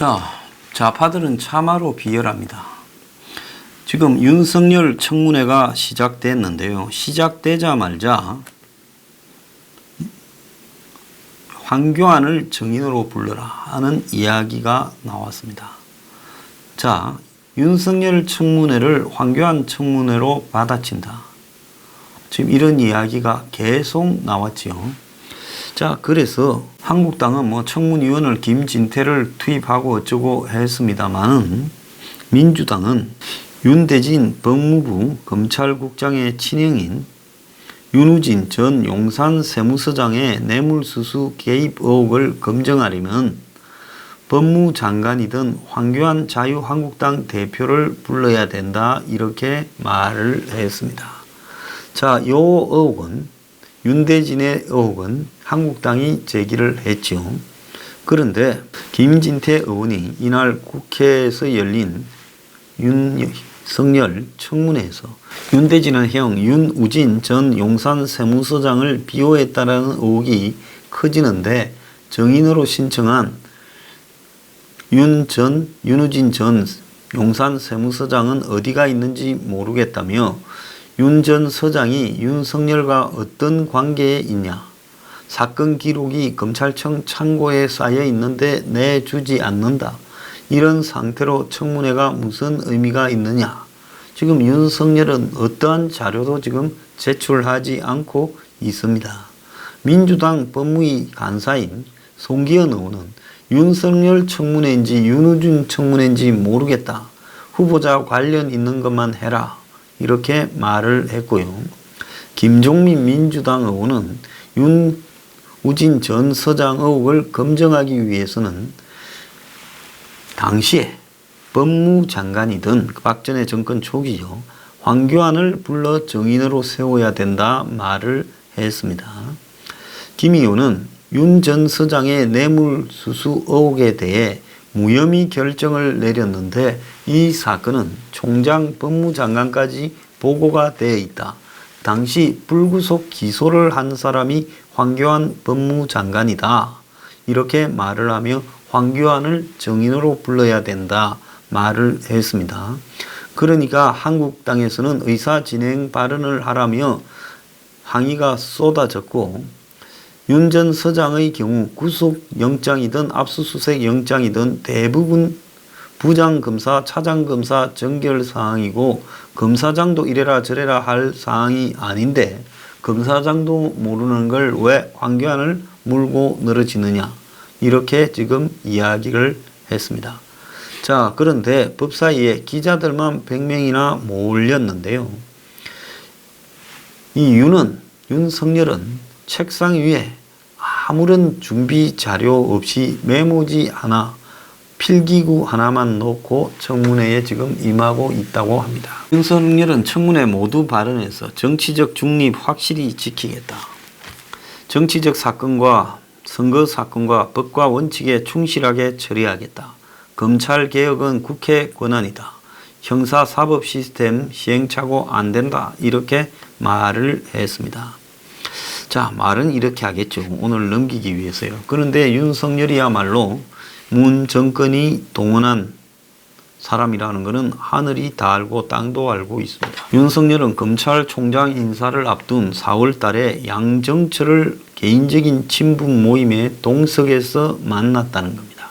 자, 좌파들은 참으로 비열합니다. 지금 윤석열 청문회가 시작됐는데요. 시작되자마자 황교안을 증인으로 불러라 하는 이야기가 나왔습니다. 자, 윤석열 청문회를 황교안 청문회로 받아친다. 지금 이런 이야기가 계속 나왔지요. 자, 그래서 한국당은 청문위원을 김진태를 투입하고 어쩌고 했습니다만 민주당은 윤대진 법무부 검찰국장의 친형인 윤우진 전 용산 세무서장의 뇌물수수 개입 의혹을 검증하려면 법무장관이든 황교안 자유한국당 대표를 불러야 된다, 이렇게 말을 했습니다. 자, 요 의혹은, 윤대진의 의혹은 한국당이 제기를 했죠. 그런데 김진태 의원이 이날 국회에서 열린 윤석열 청문회에서 윤대진의 형 윤우진 전 용산 세무서장을 비호했다라는 의혹이 커지는데 증인으로 신청한 윤우진 전 용산 세무서장은 어디가 있는지 모르겠다며 윤 전 서장이 윤석열과 어떤 관계에 있냐, 사건 기록이 검찰청 창고에 쌓여 있는데 내주지 않는다, 이런 상태로 청문회가 무슨 의미가 있느냐. 지금 윤석열은 어떠한 자료도 지금 제출하지 않고 있습니다. 민주당 법무위 간사인 송기현 의원은 윤석열 청문회인지 윤우진 청문회인지 모르겠다, 후보자 관련 있는 것만 해라, 이렇게 말을 했고요. 김종민 민주당 의원은 윤우진 전 서장 의혹을 검증하기 위해서는 당시에 법무장관이던 박정희 정권 초기죠, 황교안을 불러 증인으로 세워야 된다 말을 했습니다. 김 의원은 윤 전 서장의 뇌물수수 의혹에 대해 무혐의 결정을 내렸는데 이 사건은 총장 법무장관까지 보고가 되어 있다. 당시 불구속 기소를 한 사람이 황교안 법무장관이다, 이렇게 말을 하며 황교안을 증인으로 불러야 된다 말을 했습니다. 그러니까 한국당에서는 의사진행 발언을 하라며 항의가 쏟아졌고, 윤 전 서장의 경우 구속영장이든 압수수색영장이든 대부분 부장검사, 차장검사 정결사항이고 검사장도 이래라 저래라 할 사항이 아닌데 검사장도 모르는 걸 왜 황교안을 물고 늘어지느냐, 이렇게 지금 이야기를 했습니다. 자, 그런데 법사위에 기자들만 100명이나 몰렸는데요. 이 윤석열은 책상 위에 아무런 준비 자료 없이 메모지 하나, 필기구 하나만 놓고 청문회에 지금 임하고 있다고 합니다. 윤석열은 청문회 모두 발언에서 정치적 중립 확실히 지키겠다, 정치적 사건과 선거 사건과 법과 원칙에 충실하게 처리하겠다, 검찰개혁은 국회 권한이다, 형사사법 시스템 시행착오 안 된다, 이렇게 말을 했습니다. 자, 말은 이렇게 하겠죠. 오늘 넘기기 위해서요. 그런데 윤석열이야말로 문 정권이 동원한 사람이라는 것은 하늘이 다 알고 땅도 알고 있습니다. 윤석열은 검찰총장 인사를 앞둔 4월 달에 양정철을 개인적인 친분 모임에 동석에서 만났다는 겁니다.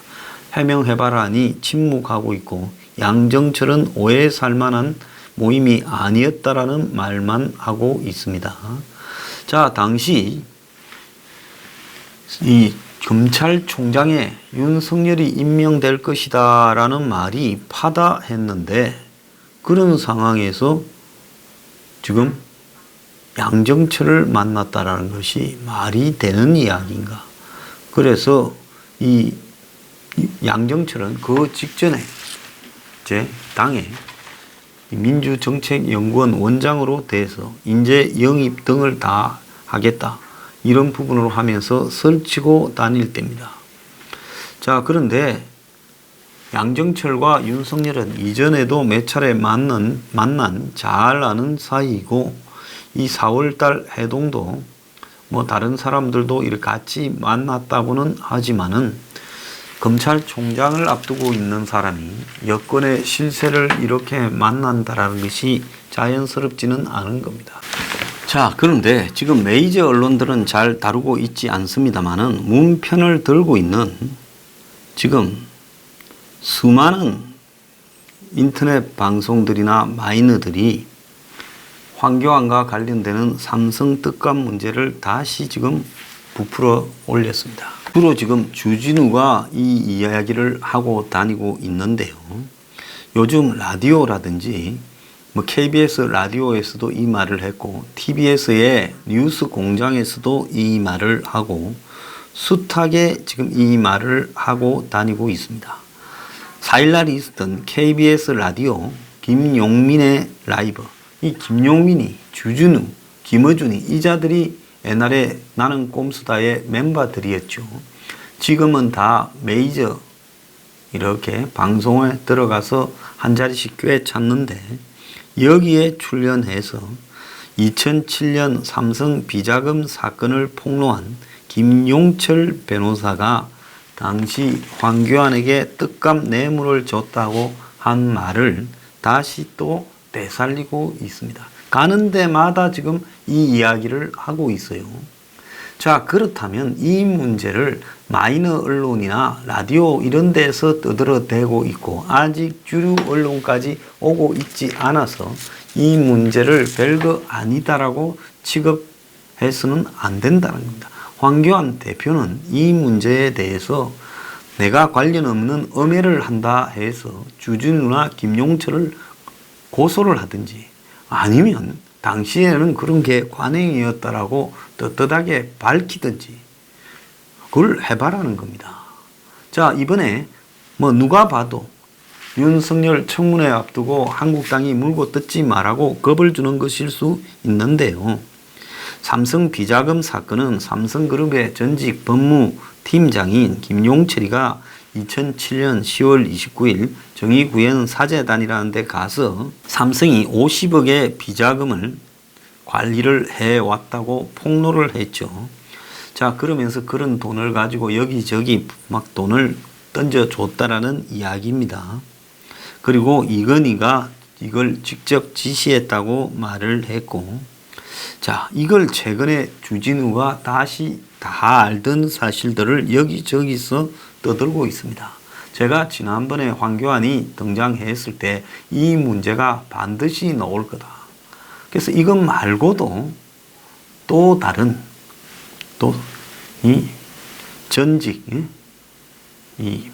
해명해봐라니 침묵하고 있고 양정철은 오해 살만한 모임이 아니었다라는 말만 하고 있습니다. 자, 당시 이 검찰총장에 윤석열이 임명될 것이다 라는 말이 파다했는데 그런 상황에서 지금 양정철을 만났다라는 것이 말이 되는 이야기인가. 그래서 이 양정철은 그 직전에 제 당에 민주정책연구원 원장으로 돼서 인재 영입 등을 다 하겠다, 이런 부분으로 하면서 설치고 다닐 때입니다. 자, 그런데 양정철과 윤석열은 이전에도 몇 차례 만난 잘 아는 사이이고 이 4월달 해동도 다른 사람들도 이렇게 같이 만났다고는 하지만은 검찰총장을 앞두고 있는 사람이 여권의 실세를 이렇게 만난다라는 것이 자연스럽지는 않은 겁니다. 자, 그런데 지금 메이저 언론들은 잘 다루고 있지 않습니다만은 문편을 들고 있는 지금 수많은 인터넷 방송들이나 마이너들이 황교안과 관련되는 삼성 떡값 문제를 다시 지금 부풀어 올렸습니다. 주로 지금 주진우가 이 이야기를 하고 다니고 있는데요. 요즘 라디오라든지 KBS 라디오에서도 이 말을 했고 TBS의 뉴스 공장에서도 이 말을 하고 숱하게 지금 이 말을 하고 다니고 있습니다. 4일날 있었던 KBS 라디오 김용민의 라이브, 이 김용민이, 주진우, 김어준이 이 자들이 옛날에 나는 꼼수다의 멤버들이었죠. 지금은 다 메이저 이렇게 방송에 들어가서 한 자리씩 꽤 찾는데 여기에 출연해서 2007년 삼성 비자금 사건을 폭로한 김용철 변호사가 당시 황교안에게 떡값 뇌물을 줬다고 한 말을 다시 또 되살리고 있습니다. 가는 데마다 지금 이 이야기를 하고 있어요. 자, 그렇다면 이 문제를 마이너 언론이나 라디오 이런 데서 떠들어대고 있고 아직 주류 언론까지 오고 있지 않아서 이 문제를 별거 아니다라고 취급해서는 안 된다는 겁니다. 황교안 대표는 이 문제에 대해서 내가 관련 없는 음해를 한다 해서 주진우나 김용철을 고소를 하든지 아니면 당시에는 그런 게 관행이었다라고 떳떳하게 밝히든지 그걸 해봐라는 겁니다. 자, 이번에 누가 봐도 윤석열 청문회 앞두고 한국당이 물고 뜯지 말라고 겁을 주는 것일 수 있는데요. 삼성 비자금 사건은 삼성그룹의 전직 법무팀장인 김용철이가 2007년 10월 29일 정의구현 사재단이라는 데 가서 삼성이 50억의 비자금을 관리를 해왔다고 폭로를 했죠. 자, 그러면서 그런 돈을 가지고 여기저기 막 돈을 던져줬다라는 이야기입니다. 그리고 이건희가 이걸 직접 지시했다고 말을 했고, 자, 이걸 최근에 주진우가 다시 다 알던 사실들을 여기저기서 떠들고 있습니다. 제가 지난번에 황교안이 등장했을 때 이 문제가 반드시 나올 거다. 그래서 이것 말고도 또 다른 또 이 전직 이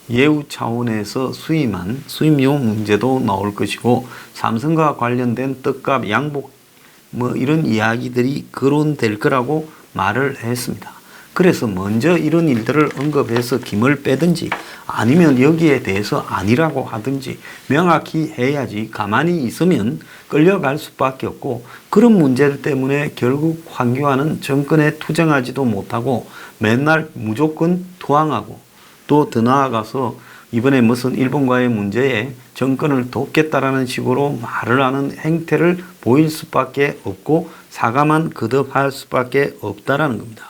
예우 차원에서 수임한 수임료 문제도 나올 것이고 삼성과 관련된 떡값 양복 이런 이야기들이 거론될 거라고 말을 했습니다. 그래서 먼저 이런 일들을 언급해서 김을 빼든지 아니면 여기에 대해서 아니라고 하든지 명확히 해야지 가만히 있으면 끌려갈 수밖에 없고 그런 문제들 때문에 결국 황교안은 정권에 투쟁하지도 못하고 맨날 무조건 투항하고 또 더 나아가서 이번에 무슨 일본과의 문제에 정권을 돕겠다라는 식으로 말을 하는 행태를 보일 수밖에 없고 사과만 거듭할 수밖에 없다라는 겁니다.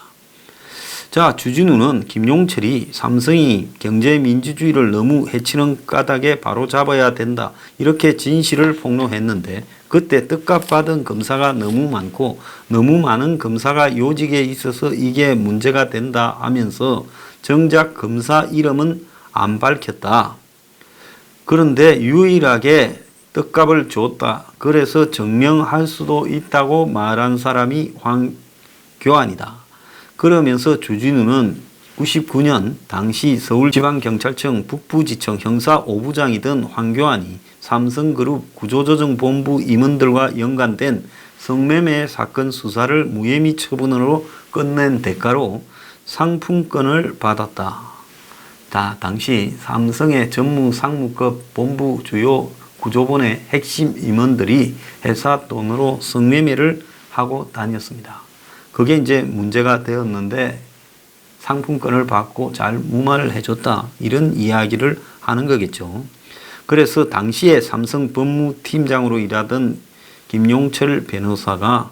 자, 주진우는 김용철이 삼성이 경제민주주의를 너무 해치는 까닭에 바로 잡아야 된다 이렇게 진실을 폭로했는데 그때 떡값 받은 검사가 너무 많고 너무 많은 검사가 요직에 있어서 이게 문제가 된다 하면서 정작 검사 이름은 안 밝혔다. 그런데 유일하게 떡값을 줬다. 그래서 증명할 수도 있다고 말한 사람이 황교안이다. 그러면서 주진우는 99년 당시 서울지방경찰청 북부지청 형사 5부장이던 황교안이 삼성그룹 구조조정본부 임원들과 연관된 성매매 사건 수사를 무혐의 처분으로 끝낸 대가로 상품권을 받았다. 당시 삼성의 전무상무급 본부 주요 구조본의 핵심 임원들이 회사 돈으로 성매매를 하고 다녔습니다. 그게 이제 문제가 되었는데 상품권을 받고 잘 무마를 해줬다. 이런 이야기를 하는 거겠죠. 그래서 당시에 삼성 법무팀장으로 일하던 김용철 변호사가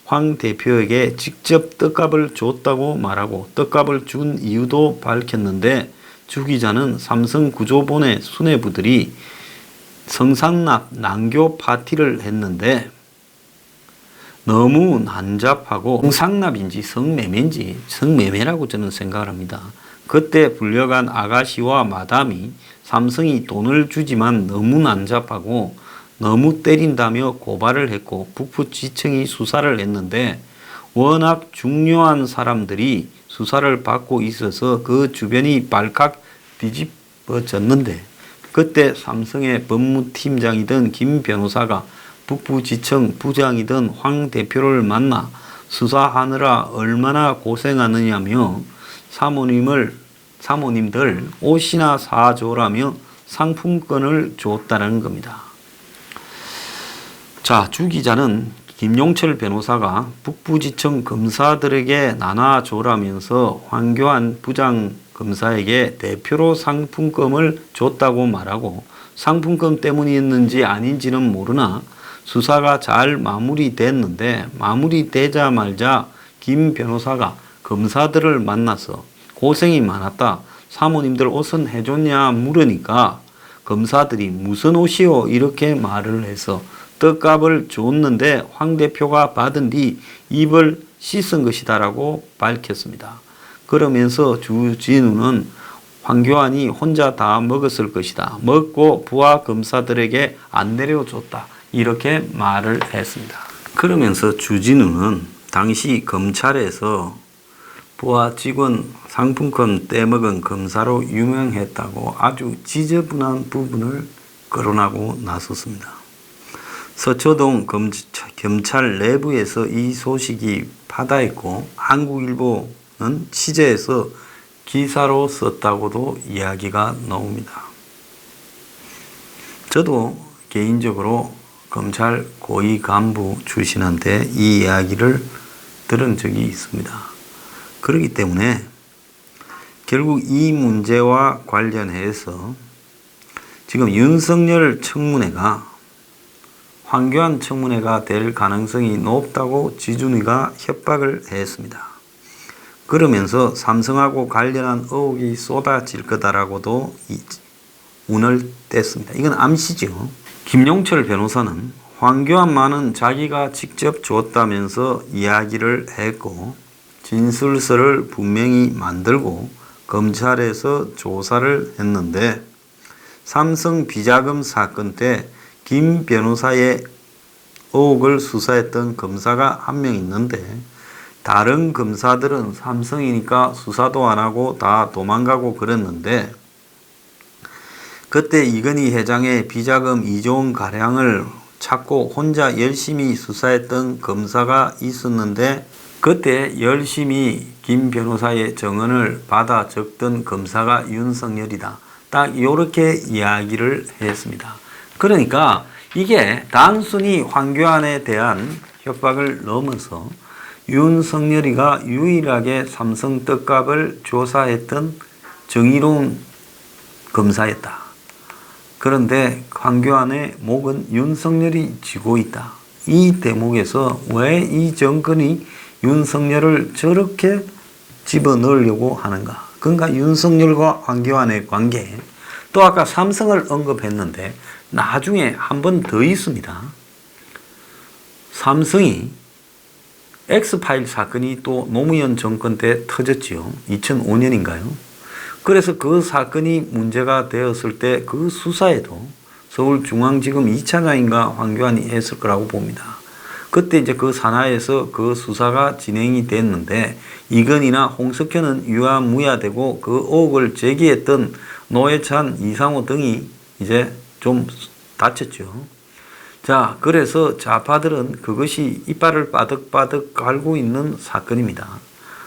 황 대표에게 직접 떡값을 줬다고 말하고 떡값을 준 이유도 밝혔는데 주 기자는 삼성 구조본의 수뇌부들이 성상납 난교 파티를 했는데 너무 난잡하고 성상납인지 성매매인지 성매매라고 저는 생각을 합니다. 그때 불려간 아가씨와 마담이 삼성이 돈을 주지만 너무 난잡하고 너무 때린다며 고발을 했고 북부지청이 수사를 했는데 워낙 중요한 사람들이 수사를 받고 있어서 그 주변이 발칵 뒤집어졌는데 그때 삼성의 법무팀장이던 김 변호사가 북부지청 부장이던 황 대표를 만나 수사하느라 얼마나 고생하느냐며 사모님들 옷이나 사줘라며 상품권을 줬다는 겁니다. 자, 주 기자는 김용철 변호사가 북부지청 검사들에게 나눠줘라면서 황교안 부장검사에게 대표로 상품권을 줬다고 말하고 상품권 때문이었는지 아닌지는 모르나 수사가 잘 마무리됐는데 마무리되자마자 김 변호사가 검사들을 만나서 고생이 많았다. 사모님들 옷은 해줬냐 물으니까 검사들이 무슨 옷이요? 이렇게 말을 해서 떡값을 줬는데 황 대표가 받은 뒤 입을 씻은 것이다라고 밝혔습니다. 그러면서 주진우는 황교안이 혼자 다 먹었을 것이다. 먹고 부하 검사들에게 안 내려줬다. 이렇게 말을 했습니다. 그러면서 주진우는 당시 검찰에서 부하 직원 상품권 떼먹은 검사로 유명했다고 아주 지저분한 부분을 거론하고 나섰습니다. 서초동 검찰 내부에서 이 소식이 파다했고 한국일보는 취재해서 기사로 썼다고도 이야기가 나옵니다. 저도 개인적으로 검찰 고위 간부 출신한테 이 이야기를 들은 적이 있습니다. 그렇기 때문에 결국 이 문제와 관련해서 지금 윤석열 청문회가 황교안 청문회가 될 가능성이 높다고 지준이가 협박을 했습니다. 그러면서 삼성하고 관련한 의혹이 쏟아질 거다라고도 운을 뗐습니다. 이건 암시죠. 김용철 변호사는 황교안만은 자기가 직접 줬다면서 이야기를 했고 진술서를 분명히 만들고 검찰에서 조사를 했는데 삼성 비자금 사건 때 김 변호사의 의혹을 수사했던 검사가 한 명 있는데 다른 검사들은 삼성이니까 수사도 안 하고 다 도망가고 그랬는데 그때 이건희 회장의 비자금 2조 원가량을 찾고 혼자 열심히 수사했던 검사가 있었는데 그때 열심히 김 변호사의 증언을 받아 적던 검사가 윤석열이다. 딱 이렇게 이야기를 했습니다. 그러니까 이게 단순히 황교안에 대한 협박을 넘어서 윤석열이가 유일하게 삼성 떡값을 조사했던 정의로운 검사였다. 그런데 황교안의 목은 윤석열이 쥐고 있다. 이 대목에서 왜 이 정권이 윤석열을 저렇게 집어넣으려고 하는가? 그러니까 윤석열과 황교안의 관계, 또 아까 삼성을 언급했는데 나중에 한 번 더 있습니다. 삼성이 엑스파일 사건이 또 노무현 정권 때 터졌지요. 2005년인가요? 그래서 그 사건이 문제가 되었을 때 그 수사에도 서울중앙지검 2차장인가 황교안이 했을 거라고 봅니다. 그때 이제 그 산하에서 그 수사가 진행이 됐는데 이건희나 홍석현은 유야무야되고 그 의혹을 제기했던 노회찬, 이상호 등이 이제 좀 다쳤죠. 자, 그래서 좌파들은 그것이 이빨을 바득바득 갈고 있는 사건입니다.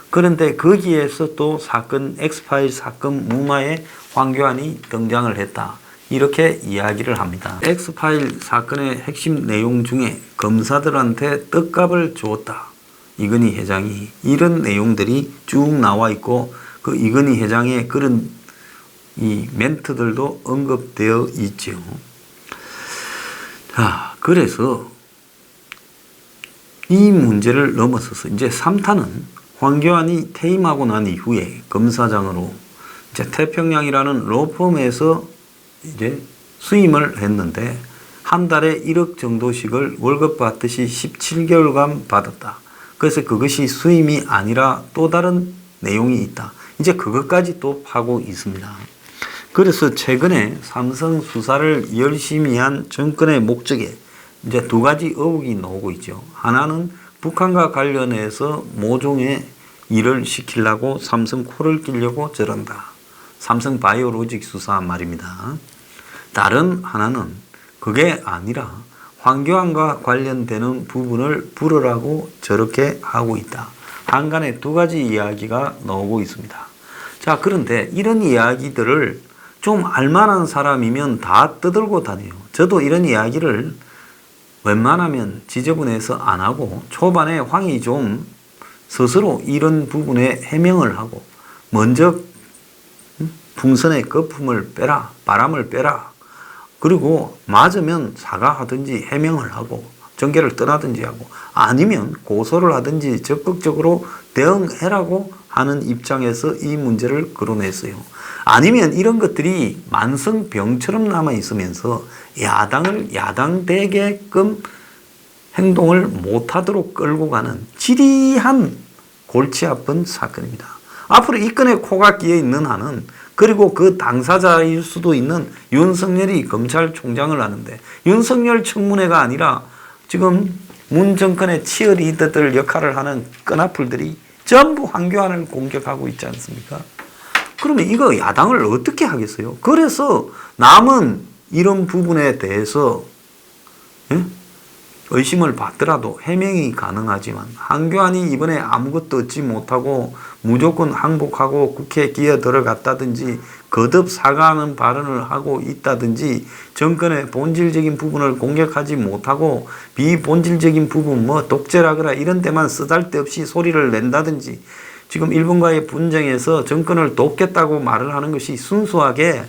그런데 거기에서 또 사건, 엑스파일 사건 무마에 황교안이 등장을 했다. 이렇게 이야기를 합니다. 엑스파일 사건의 핵심 내용 중에 검사들한테 떡값을 주었다. 이건희 회장이 이런 내용들이 쭉 나와 있고 그 이건희 회장의 그런 이 멘트들도 언급되어 있죠. 자, 그래서 이 문제를 넘어서서 이제 3탄은 황교안이 퇴임하고 난 이후에 검사장으로 이제 태평양이라는 로펌에서 이제 수임을 했는데 한 달에 1억 정도씩을 월급 받듯이 17개월간 받았다. 그래서 그것이 수임이 아니라 또 다른 내용이 있다. 이제 그것까지 또 파고 있습니다. 그래서 최근에 삼성 수사를 열심히 한 정권의 목적에 이제 두 가지 의혹이 나오고 있죠. 하나는 북한과 관련해서 모종의 일을 시키려고 삼성 코를 끼려고 저런다. 삼성 바이오로직 수사 말입니다. 다른 하나는 그게 아니라 황교안과 관련되는 부분을 불으라고 저렇게 하고 있다. 한간에 두 가지 이야기가 나오고 있습니다. 자, 그런데 이런 이야기들을 좀 알만한 사람이면 다 떠들고 다녀요. 저도 이런 이야기를 웬만하면 지저분해서 안 하고 초반에 황이 좀 스스로 이런 부분에 해명을 하고 먼저 풍선의 거품을 빼라, 바람을 빼라. 그리고 맞으면 사과하든지 해명을 하고 정계를 떠나든지 하고 아니면 고소를 하든지 적극적으로 대응해라고 하는 입장에서 이 문제를 거론했어요. 아니면 이런 것들이 만성병처럼 남아있으면서 야당을 야당되게끔 행동을 못하도록 끌고 가는 지리한 골치 아픈 사건입니다. 앞으로 이 건에 코가 끼어 있는 한은 그리고 그 당사자일 수도 있는 윤석열이 검찰총장을 하는데 윤석열 청문회가 아니라 지금 문 정권의 치어리더들 역할을 하는 끈앞풀들이 전부 황교안을 공격하고 있지 않습니까? 그러면 이거 야당을 어떻게 하겠어요? 그래서 남은 이런 부분에 대해서 의심을 받더라도 해명이 가능하지만 황교안이 이번에 아무것도 얻지 못하고 무조건 항복하고 국회에 기어 들어갔다든지 거듭 사과하는 발언을 하고 있다든지 정권의 본질적인 부분을 공격하지 못하고 비본질적인 부분 뭐 독재라거나 이런 데만 쓰잘데없이 소리를 낸다든지 지금 일본과의 분쟁에서 정권을 돕겠다고 말을 하는 것이 순수하게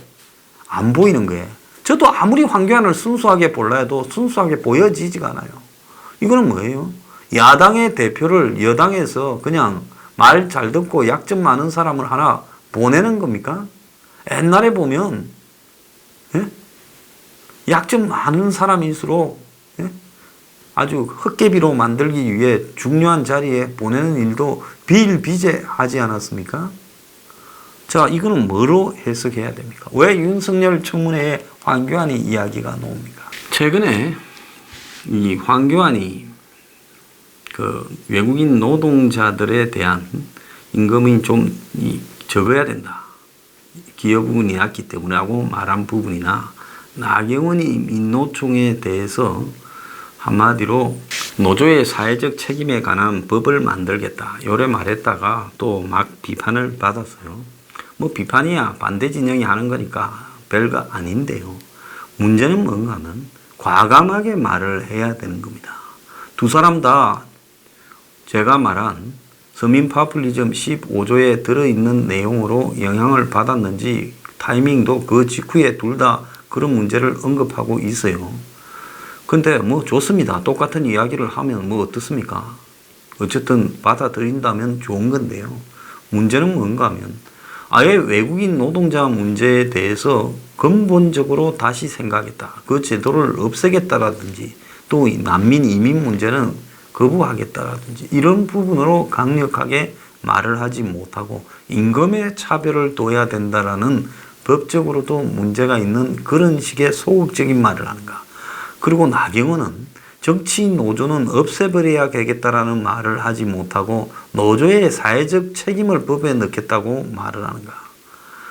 안 보이는 거예요. 저도 아무리 황교안을 순수하게 볼라 해도 순수하게 보여지지가 않아요. 이거는 뭐예요? 야당의 대표를 여당에서 그냥 말 잘 듣고 약점 많은 사람을 하나 보내는 겁니까? 옛날에 보면 약점 많은 사람일수록 아주 헛개비로 만들기 위해 중요한 자리에 보내는 일도 비일비재하지 않았습니까? 자, 이거는 뭐로 해석해야 됩니까? 왜 윤석열 청문회에 황교안이 이야기가 나옵니까? 최근에 이 황교안이 그 외국인 노동자들에 대한 임금이 좀 적어야 된다. 기여 부분이 낮기 때문에 하고 말한 부분이나 나경원이 민노총에 대해서 한마디로 노조의 사회적 책임에 관한 법을 만들겠다. 요래 말했다가 또 막 비판을 받았어요. 뭐 비판이야 반대 진영이 하는 거니까 별거 아닌데요. 문제는 뭔가 하면 과감하게 말을 해야 되는 겁니다. 두 사람 다 제가 말한 서민 파퓰리즘 15조에 들어있는 내용으로 영향을 받았는지 타이밍도 그 직후에 둘 다 그런 문제를 언급하고 있어요. 근데 뭐 좋습니다. 똑같은 이야기를 하면 뭐 어떻습니까? 어쨌든 받아들인다면 좋은 건데요. 문제는 뭔가 하면 아예 외국인 노동자 문제에 대해서 근본적으로 다시 생각했다. 그 제도를 없애겠다라든지 또 난민 이민 문제는 거부하겠다라든지 이런 부분으로 강력하게 말을 하지 못하고 임금의 차별을 둬야 된다라는 법적으로도 문제가 있는 그런 식의 소극적인 말을 하는가. 그리고 나경원은 정치 노조는 없애버려야 되겠다라는 말을 하지 못하고 노조의 사회적 책임을 법에 넣겠다고 말을 하는가.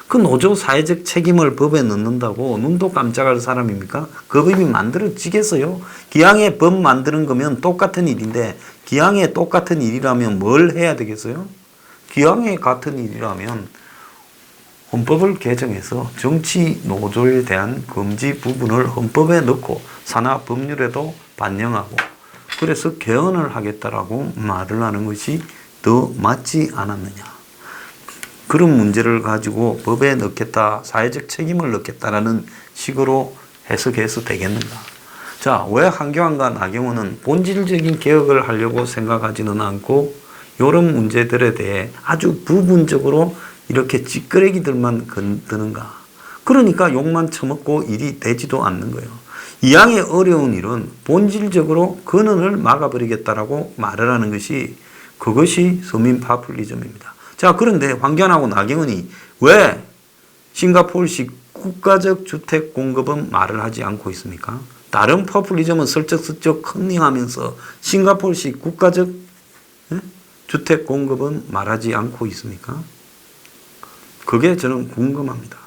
그 노조 사회적 책임을 법에 넣는다고 눈도 깜짝할 사람입니까? 그 법이 만들어지겠어요? 기왕에 법 만드는 거면 똑같은 일인데 기왕에 똑같은 일이라면 뭘 해야 되겠어요? 기왕에 같은 일이라면 헌법을 개정해서 정치 노조에 대한 금지 부분을 헌법에 넣고 산하 법률에도 반영하고 그래서 개헌을 하겠다라고 말을 하는 것이 더 맞지 않았느냐. 그런 문제를 가지고 법에 넣겠다, 사회적 책임을 넣겠다라는 식으로 해석해서 되겠는가. 자, 왜 황교안과 나경원은 본질적인 개혁을 하려고 생각하지는 않고 이런 문제들에 대해 아주 부분적으로 이렇게 찌끄레기들만 건드는가. 그러니까 욕만 처먹고 일이 되지도 않는 거예요. 이왕의 어려운 일은 본질적으로 근원을 막아버리겠다라고 말을 하는 것이 그것이 서민 파퓰리즘입니다. 자, 그런데 황교안하고 나경원이 왜 싱가포르식 국가적 주택 공급은 말을 하지 않고 있습니까? 다른 포퓰리즘은 슬쩍슬쩍 컨닝하면서 싱가포르식 국가적 주택 공급은 말하지 않고 있습니까? 그게 저는 궁금합니다.